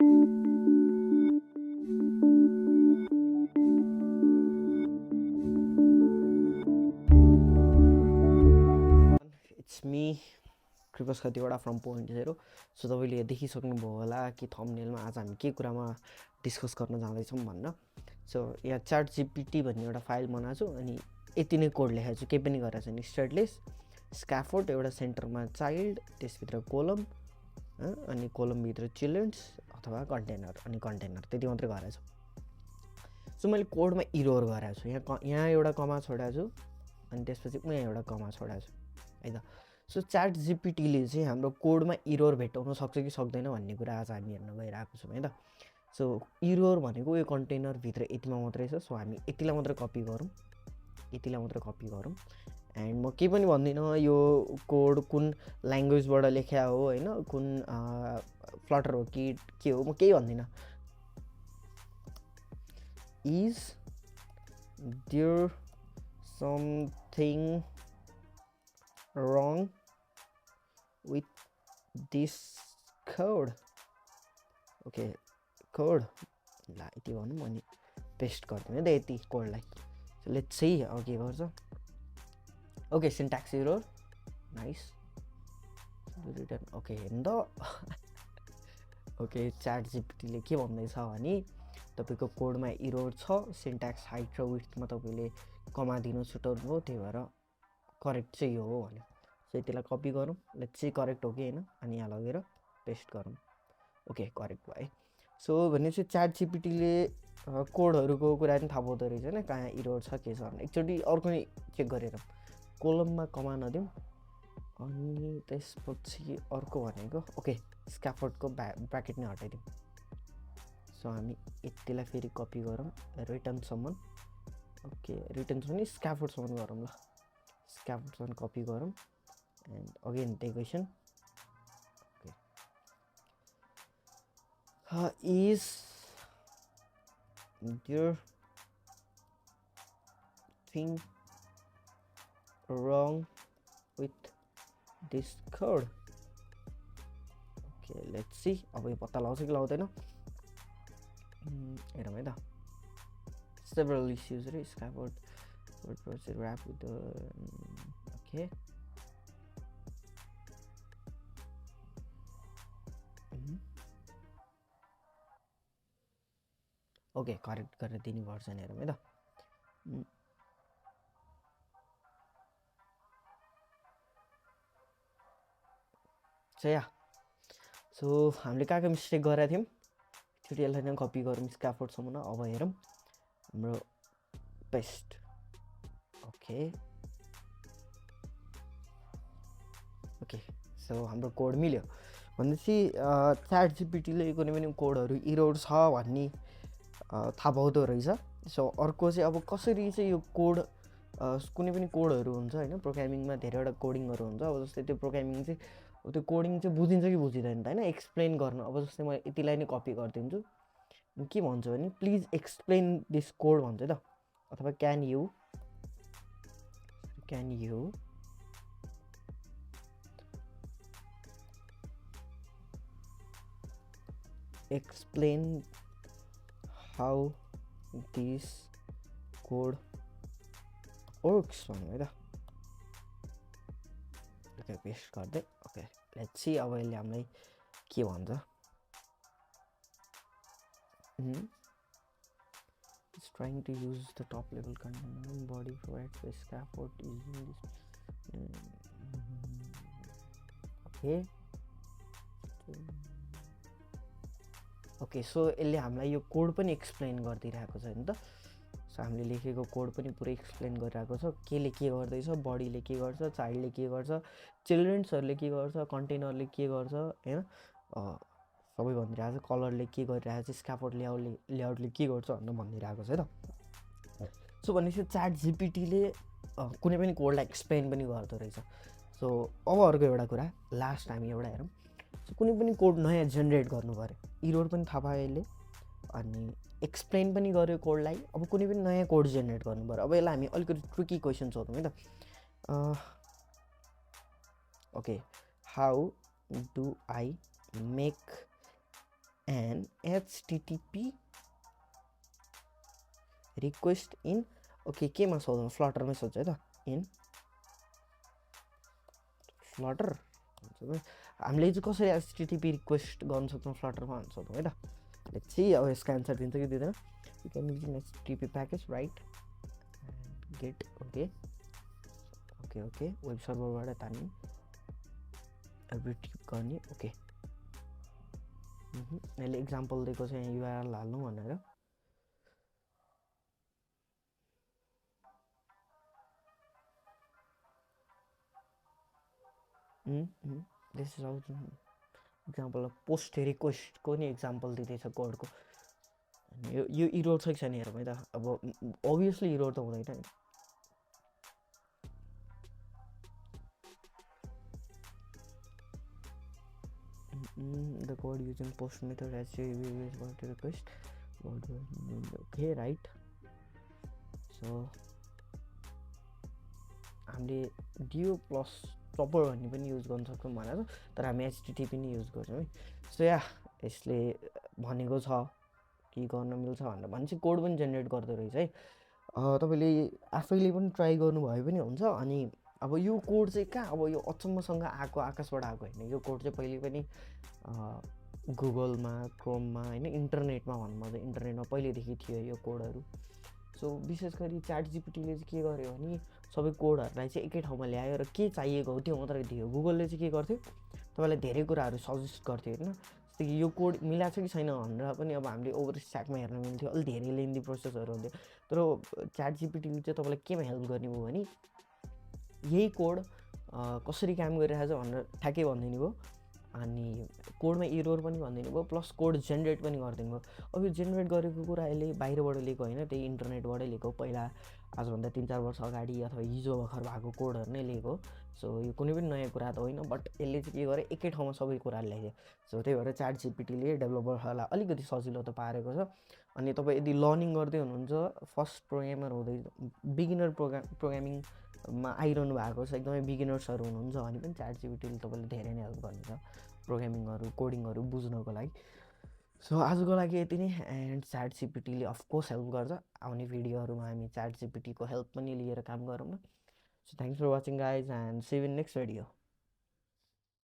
It's me, कृपस कतिवटा from pointzero. So तपाईँले देखिसक्नुभयो होला कि थम्बनेलमा आज हामी के कुरामा डिस्कस गर्न जाँदैछौँ भन्न. सो यहाँ च्याट जिपिटी भन्ने एउटा फाइल बनाएको छु अनि यति नै कोड लेखेको छु, केही पनि गरेको छैन. स्टेटलेस स्क्याफोल्ड एउटा सेन्टरमा चाइल्ड, त्यसभित्र कोलम अनि कोलमभित्र चिल्ड्रेन्स अथवा कन्टेनर अनि कन्टेनर, त्यति मात्रै गरेको छु. सो मैले कोडमा इरोर गरेको छु. यहाँ एउटा कमा छोडाएको छु अनि त्यसपछि यहाँ एउटा कमा छोडाएको छु है त. सो च्याट जिपिटीले चाहिँ हाम्रो कोडमा इरोर भेटाउन सक्छ कि सक्दैन भन्ने कुरा आज हामी हेर्न गइरहेको छौँ है त. सो इरोर भनेको यो कन्टेनरभित्र यतिमा मात्रै छ. सो हामी यतिलाई मात्रै कपी गरौँ, यतिलाई मात्रै कपी गरौँ. एन्ड म केही पनि भन्दिनँ यो कोड कुन ल्याङ्ग्वेजबाट लेख्या हो होइन, कुन फ्लटर हो कि के हो, म केही भन्दिनँ. Is there something wrong with this code? Okay, code ला यति भनौँ अनि पेस्ट गरिदिउँ है त यति कोडलाई. सो लेट्स सी अब के गर्छ. Okay, syntax error, nice, return. Okay हेर्नु त. ओके, च्याट जिपिटीले के भन्दैछ भने तपाईँको कोडमा एरर छ, सिन्ट्याक्स हाइट र विड्थमा तपाईँले कमा दिन छुटाउनु भयो, त्यही भएर करेक्ट चाहिँ यो हो भन्यो. सो यतिलाई कपी गरौँ, लेट्स चाहिँ करेक्ट हो कि होइन, अनि यहाँ लगेर पेस्ट गरौँ. ओके, करेक्ट भयो है. सो भनेपछि च्याट जिपिटीले कोडहरूको कुरा पनि थाहा पाउँदो रहेछ होइन, कहाँ इरोर छ के छ भने. एकचोटि अर्को नै चेक गरेर कोलममा कमा नदिउँ अनि त्यसपछि अर्को भनेको ओके स्क्याफोल्डको ब्राकेट नै हटाइदिउँ. सो हामी यतिलाई फेरि कपी गरौँ रिटर्नसम्म. ओके, रिटर्नसम्म स्क्याफोल्डसम्म गरौँ ल. स्क्याफोल्डसम्म कपी गरौँ and again the question. Is there thing wrong with this code? Okay, let's see. अब यो पत्ता लगाउँछ कि लगाउँदैन हेरौँ है त. Several issues रे scaffold word process wrap with the okay. Okay, correct गरेर दिनुपर्छ नि, हेरौँ है त. सो हामीले कहाँ मिस्टेक गरेका थियौँ, एकचोटि यसलाई नै कपी गरौँ स्क्याफोल्डसम्म. अब हेरौँ हाम्रो पेस्ट. ओके ओके, सो हाम्रो कोड मिल्यो भनेपछि च्याट जिपिटीले कुनै पनि कोडहरू इरोर छ भन्ने थाहा पाउँदो रहेछ. सो अर्को चाहिँ अब कसरी चाहिँ यो कोड कुनै पनि कोडहरू हुन्छ होइन, प्रोग्रामिङमा धेरैवटा कोडिङहरू हुन्छ. अब जस्तै त्यो प्रोग्रामिङ चाहिँ त्यो कोडिङ चाहिँ बुझिन्छ कि बुझिँदैन त होइन, एक्सप्लेन गर्नु. अब जस्तै म यतिलाई नै कपी गरिदिन्छु, के भन्छु भने प्लिज एक्सप्लेन दिस कोड भन्छु त, अथवा can you explain how this code works भन्नु है त. ओके, पेस्ट गर्दै. ओके, लेट्स सी अब यसले हामीलाई के भन्छ. It's trying to use the top level container body provided by scaffold using this. Okay. Okay, so यसले हामीलाई यो कोड पनि एक्सप्लेन गरिदिइरहेको छ नि त. सो हामीले लेखेको कोड पनि पुरै एक्सप्लेन गरिरहेको छ, केले के गर्दैछ, बडीले के गर्छ, चाइल्डले के गर्छ, चिल्ड्रेन्सहरूले के गर्छ, कन्टेनरले के गर्छ होइन, सबै भनिरहेको छ. कलरले के गरिरहेको छ, स्क्याफोल्ड लेआउटले के गर्छ भनेर भनिरहेको छ है त. सो भनेपछि च्याट जिपिटीले कुनै पनि कोडलाई एक्सप्लेन पनि गर्दो रहेछ. सो अब अर्को एउटा कुरा लास्ट हामी एउटा हेरौँ. सो कुनै पनि कोड नयाँ जेनेरेट गर्नु पऱ्यो, इरोर पनि थाहा पायो यसले अनि एक्सप्लेन पनि गर्यो कोडलाई. अब कुनै पनि नयाँ कोड जेनेरेट गर्नु पऱ्यो. अब यसलाई हामी अलिकति ट्रिकी क्वेसन सोधौँ है त. Okay, how do I make an HTTP request in okay केमा सोधौँ फ्लटरमै सोध्छ है त इन फ्लटर हामीले चाहिँ कसरी एचटिटिपी रिक्वेस्ट गर्न सक्छौँ फ्लटरमा भनेर सोधौँ है त लेट्स सी अब यसको एन्सर दिन्छ कि दिँदैन you can use in HTTP package right get okay okay okay web सर्भरबाट तान्ने रिट्रिभ गर्ने ओके यसले इक्जाम्पल दिएको छ यहाँ युआरएल हाल्नु भनेर this is out example post रिक्वेस्टको नि इक्जाम्पल दिँदैछ कोडको यो इरोड छ कि छैन हेरौँ है त अब अभियसली इरोड त हुँदैन नि the code using post method as a request okay right so हामीले डिओ प्लस चपर भन्ने पनि युज गर्न सक्छौँ भनेर तर हामी एचटिटिपी पनि युज गर्छौँ है सो या यसले भनेको छ कि गर्न मिल्छ भनेर भनेपछि कोड पनि जेनेरेट गर्दो रहेछ है तपाईँले आफैले पनि ट्राई गर्नुभयो पनि हुन्छ अनि अब यो कोड चाहिँ कहाँ अब यो अचम्मसँग आएको आकाशबाट आएको होइन यो कोड चाहिँ पहिले पनि गुगलमा क्रोममा होइन इन्टरनेटमा भनौँ त इन्टरनेटमा पहिलेदेखि थियो यो कोडहरू सो विशेष गरी च्याट जिपिटीले चाहिँ के गर्यो भने सबै कोडहरूलाई चाहिँ एकै ठाउँमा ल्यायो र के चाहिएको हो त्यो मात्रै दियो गुगलले चाहिँ के गर्थ्यो तपाईँलाई धेरै कुराहरू सजेस्ट गर्थ्यो होइन जस्तै कि यो कोड मिलाएको छ कि छैन भनेर पनि अब हामीले ओभर स्ट्याकमा हेर्न मिल्थ्यो अलिक धेरै लेन्दी प्रोसेसहरू हुन्थ्यो तर च्याट जिपिटीले चाहिँ तपाईँलाई केमा हेल्प गर्ने भयो भने यही कोड कसरी काम गरिरहेछ भनेर ठ्याक्कै भनिदिनु भयो अनि कोडमा इरोर पनि भनिदिनु भयो प्लस कोड जेनेरेट पनि गरिदिनु भयो अब यो जेनेरेट गरेको कुरा अहिले बाहिरबाट लिएको होइन त्यही इन्टरनेटबाटै लिएको पहिला आजभन्दा 3-4 वर्ष अगाडि अथवा हिजो भर्खर भएको कोडहरू नै लिएको सो यो कुनै पनि नयाँ कुरा त होइन बट यसले चाहिँ के गर्यो एकै ठाउँमा सबै कुराहरू ल्याइदियो सो त्यही भएर च्याट जिपिटीले डेभलपरहरूलाई अलिकति सजिलो त पारेको छ अनि तपाईँ यदि लर्निङ गर्दै हुनुहुन्छ फर्स्ट प्रोग्रामर हुँदै बिगिनर प्रोग्रामिङमा आइरहनु भएको छ एकदमै बिगिनर्सहरू हुनुहुन्छ भने पनि च्याट जिपिटीले तपाईँले धेरै नै हेल्प गर्नेछ प्रोग्रामिङहरू कोडिङहरू बुझ्नको लागि सो आजको लागि यति नै एन्ड च्याट जिपिटीले अफकोर्स हेल्प गर्छ आउने भिडियोहरूमा हामी च्याट जिपिटीको हेल्प पनि लिएर काम गरौँ न so thanks for watching guys and see you in next video